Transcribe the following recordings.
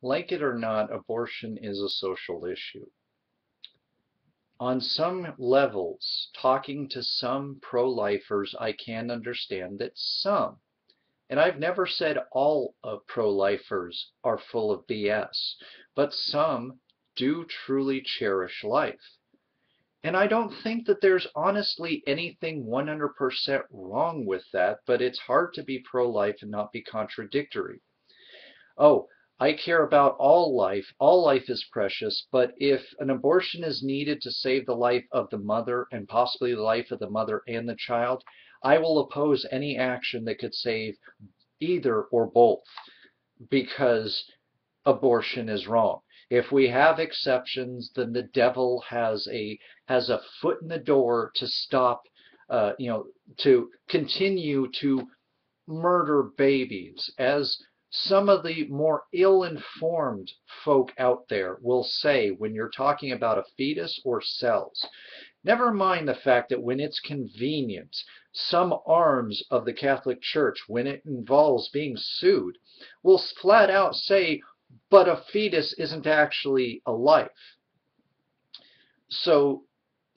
Like it or not, abortion is a social issue. On some levels, talking to some pro-lifers, I can understand that some, and I've never said all of pro-lifers are full of BS, but some do truly cherish life. And I don't think that there's honestly anything 100% wrong with that, but it's hard to be pro-life and not be contradictory. Oh, I care about all life. All life is precious, but if an abortion is needed to save the life of the mother and possibly the life of the mother and the child, I will oppose any action that could save either or both because abortion is wrong. If we have exceptions, then the devil has a foot in the door to stop, to continue to murder babies, as some of the more ill-informed folk out there will say when you're talking about a fetus or cells. Never mind the fact that when it's convenient, some arms of the Catholic Church, when it involves being sued, will flat out say, but a fetus isn't actually a life. So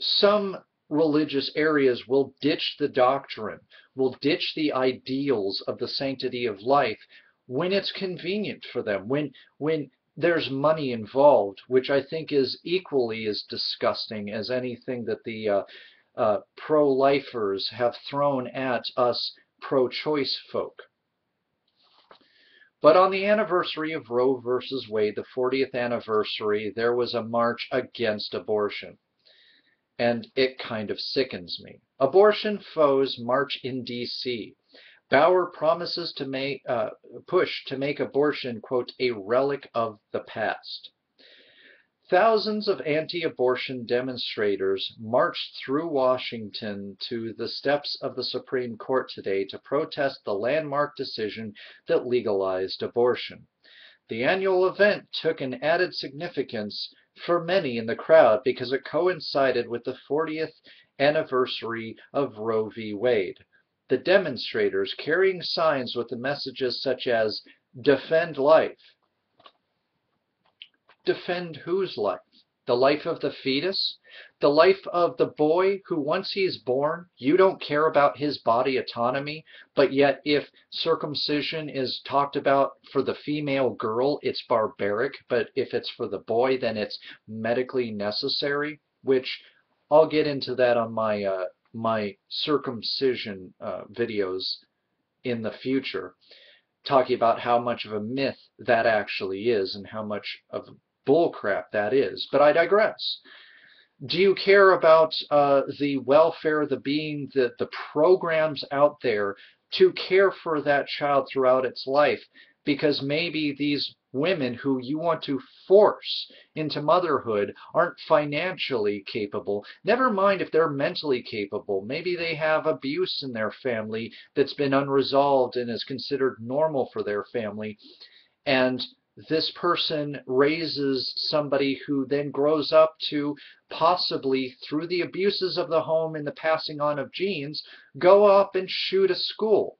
some religious areas will ditch the doctrine, will ditch the ideals of the sanctity of life when it's convenient for them, when there's money involved, which I think is equally as disgusting as anything that the pro-lifers have thrown at us pro-choice folk. But on the anniversary of Roe versus Wade, the 40th anniversary, there was a march against abortion. And it kind of sickens me. Abortion foes march in D.C. Bauer promises to push to make abortion, quote, a relic of the past. Thousands of anti-abortion demonstrators marched through Washington to the steps of the Supreme Court today to protest the landmark decision that legalized abortion. The annual event took an added significance for many in the crowd because it coincided with the 40th anniversary of Roe v. Wade. The demonstrators, carrying signs with the messages such as, "Defend life." Defend whose life? The life of the fetus? The life of the boy who, once he's born, you don't care about his body autonomy, but yet if circumcision is talked about for the female girl, it's barbaric, but if it's for the boy, then it's medically necessary, which I'll get into that on my circumcision videos in the future, talking about how much of a myth that actually is and how much of bullcrap that is. But I digress. Do you care about the welfare, the programs out there to care for that child throughout its life? Because maybe these women who you want to force into motherhood aren't financially capable. Never mind if they're mentally capable. Maybe they have abuse in their family that's been unresolved and is considered normal for their family. And this person raises somebody who then grows up to possibly, through the abuses of the home and the passing on of genes, go up and shoot a school.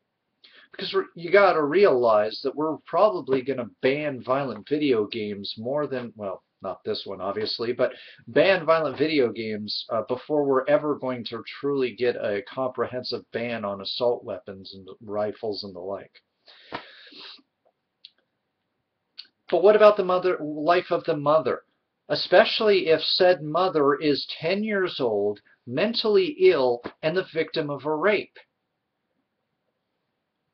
Because you got to realize that we're probably going to ban violent video games more than, well, not this one obviously, but ban violent video games before we're ever going to truly get a comprehensive ban on assault weapons and rifles and the like. But what about the life of the mother? Especially if said mother is 10 years old, mentally ill, and the victim of a rape.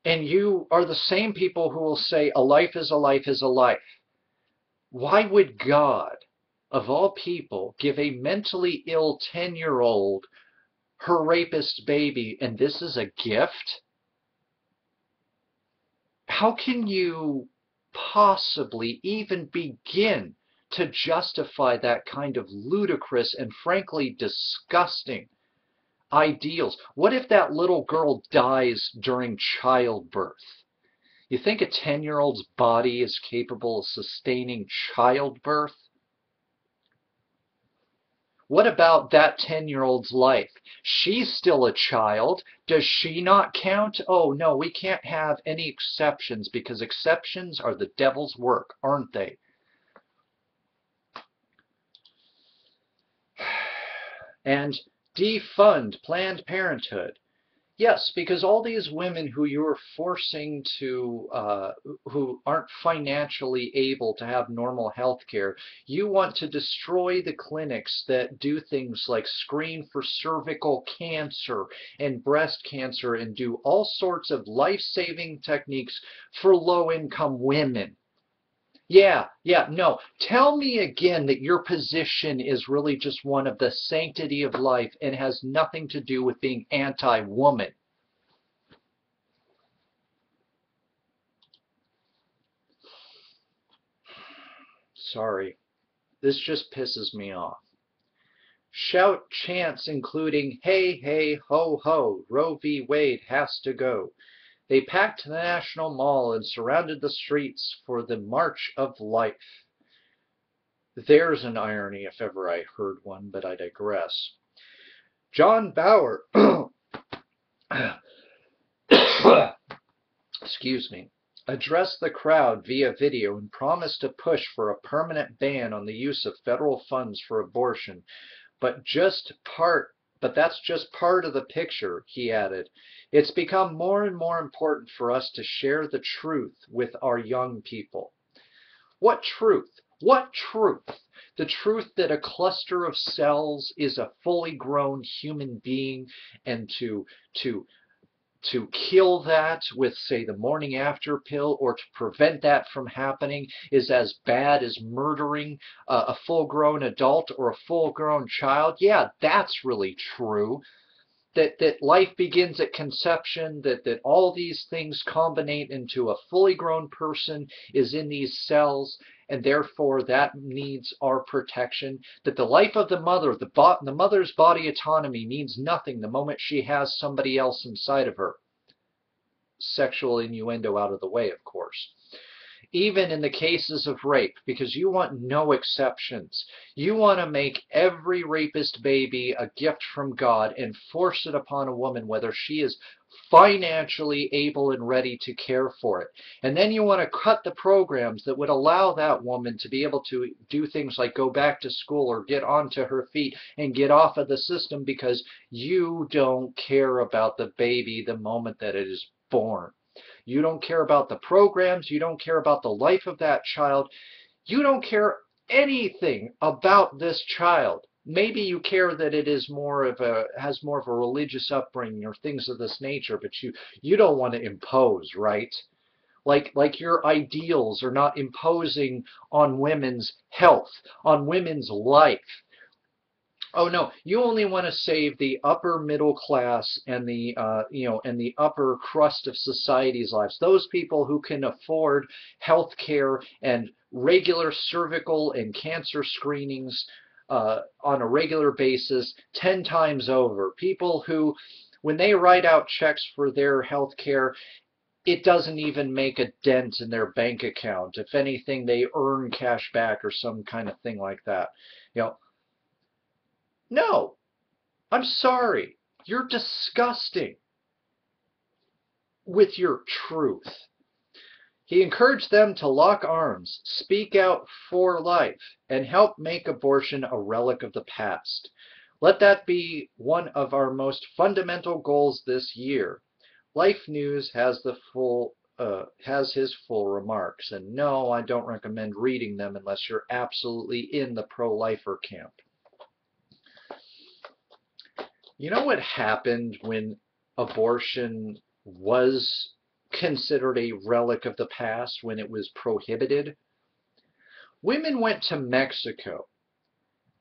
And you are the same people who will say a life is a life is a life. Why would God, of all people, give a mentally ill 10-year-old her rapist baby, and this is a gift? How can you possibly even begin to justify that kind of ludicrous and frankly disgusting ideals? What if that little girl dies during childbirth? You think a 10-year-old's body is capable of sustaining childbirth? What about that 10-year-old's life? She's still a child. Does she not count? Oh, no, we can't have any exceptions because exceptions are the devil's work, aren't they? And defund Planned Parenthood. Yes, because all these women who you're forcing to, who aren't financially able to have normal health care, you want to destroy the clinics that do things like screen for cervical cancer and breast cancer and do all sorts of life-saving techniques for low-income women. Yeah, no. Tell me again that your position is really just one of the sanctity of life and has nothing to do with being anti-woman. Sorry. This just pisses me off. Shout chants including, hey, hey, ho, ho, Roe v. Wade has to go. They packed the National Mall and surrounded the streets for the March of Life. There's an irony if ever I heard one, but I digress. John Bauer, excuse me, addressed the crowd via video and promised to push for a permanent ban on the use of federal funds for abortion, but that's just part of the picture, he added. It's become more and more important for us to share the truth with our young people. What truth? What truth? The truth that a cluster of cells is a fully grown human being, and to kill that with, say, the morning after pill, or to prevent that from happening, is as bad as murdering a full-grown adult or a full-grown child? Yeah, that's really true. That life begins at conception, that all these things combine into a fully grown person is in these cells, and therefore that needs our protection, that the life of the mother, the mother's body autonomy means nothing the moment she has somebody else inside of her. Sexual innuendo out of the way, of course. Even in the cases of rape, because you want no exceptions. You want to make every rapist baby a gift from God and force it upon a woman, whether she is financially able and ready to care for it. And then you want to cut the programs that would allow that woman to be able to do things like go back to school or get onto her feet and get off of the system because you don't care about the baby the moment that it is born. You don't care about the programs. You don't care about the life of that child. You don't care anything about this child. Maybe you care that it is has more of a religious upbringing or things of this nature, but you don't want to impose, right? Like your ideals are not imposing on women's health, on women's life. Oh no, you only want to save the upper middle class and the and the upper crust of society's lives. Those people who can afford health care and regular cervical and cancer screenings on a regular basis 10 times over. People who, when they write out checks for their health care, it doesn't even make a dent in their bank account. If anything, they earn cash back or some kind of thing like that. You know, no, I'm sorry. You're disgusting with your truth. He encouraged them to lock arms, speak out for life, and help make abortion a relic of the past. Let that be one of our most fundamental goals this year. Life News has his full remarks, and no, I don't recommend reading them unless you're absolutely in the pro-lifer camp. You know what happened when abortion was considered a relic of the past, when it was prohibited? Women went to Mexico.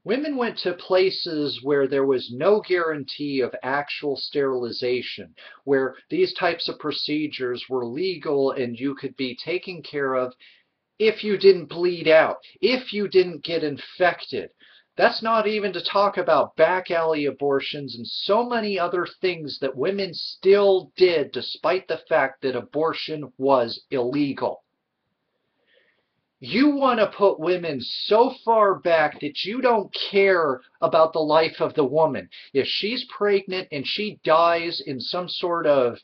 Women went to places where there was no guarantee of actual sterilization, where these types of procedures were legal and you could be taken care of if you didn't bleed out, if you didn't get infected. That's not even to talk about back alley abortions and so many other things that women still did despite the fact that abortion was illegal. You want to put women so far back that you don't care about the life of the woman. If she's pregnant and she dies in some sort of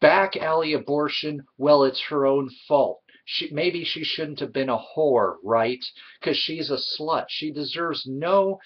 back alley abortion, well, it's her own fault. Maybe she shouldn't have been a whore, right? Because she's a slut. She deserves no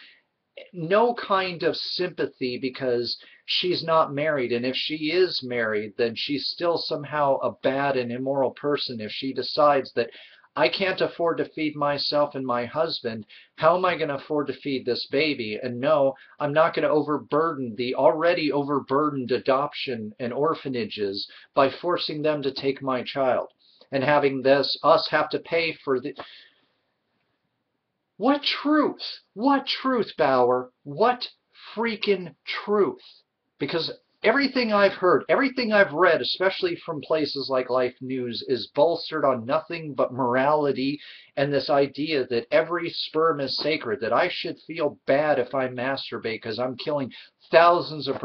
kind of sympathy because she's not married. And if she is married, then she's still somehow a bad and immoral person if she decides that I can't afford to feed myself and my husband. How am I going to afford to feed this baby? And no, I'm not going to overburden the already overburdened adoption and orphanages by forcing them to take my child and having us have to pay for the. What truth? What truth, Bauer? What freaking truth? Because everything I've heard, everything I've read, especially from places like Life News, is bolstered on nothing but morality and this idea that every sperm is sacred, that I should feel bad if I masturbate because I'm killing thousands of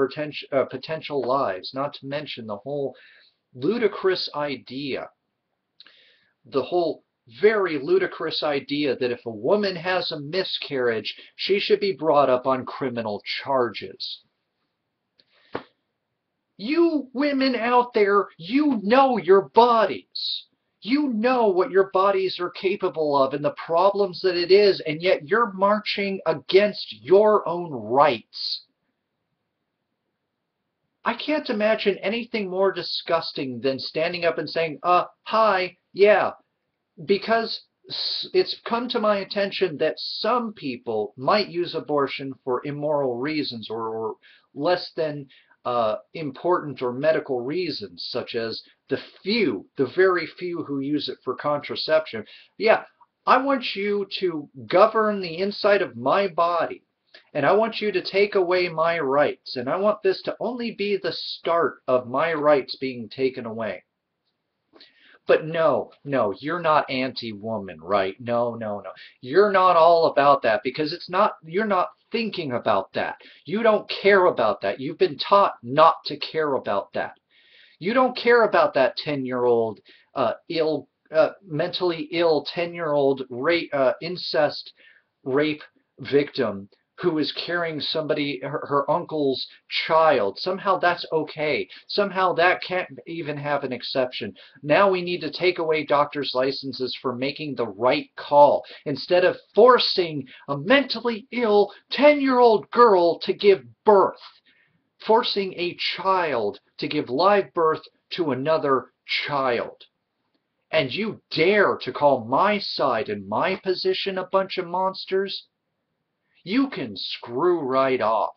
potential lives, not to mention the whole ludicrous idea, the whole very ludicrous idea that if a woman has a miscarriage, she should be brought up on criminal charges. You women out there, you know your bodies. You know what your bodies are capable of and the problems that it is, and yet you're marching against your own rights. I can't imagine anything more disgusting than standing up and saying, hi, yeah, because it's come to my attention that some people might use abortion for immoral reasons or less than important or medical reasons, such as the very few who use it for contraception. Yeah, I want you to govern the inside of my body, and I want you to take away my rights, and I want this to only be the start of my rights being taken away. But no, you're not anti-woman, right? No. You're not all about that because you're not thinking about that. You don't care about that. You've been taught not to care about that. You don't care about that 10-year-old mentally ill 10-year-old incest rape victim who is carrying her uncle's child. Somehow that's okay. Somehow that can't even have an exception. Now we need to take away doctors' licenses for making the right call instead of forcing a mentally ill 10-year-old girl to give birth. Forcing a child to give live birth to another child. And you dare to call my side and my position a bunch of monsters? You can screw right off.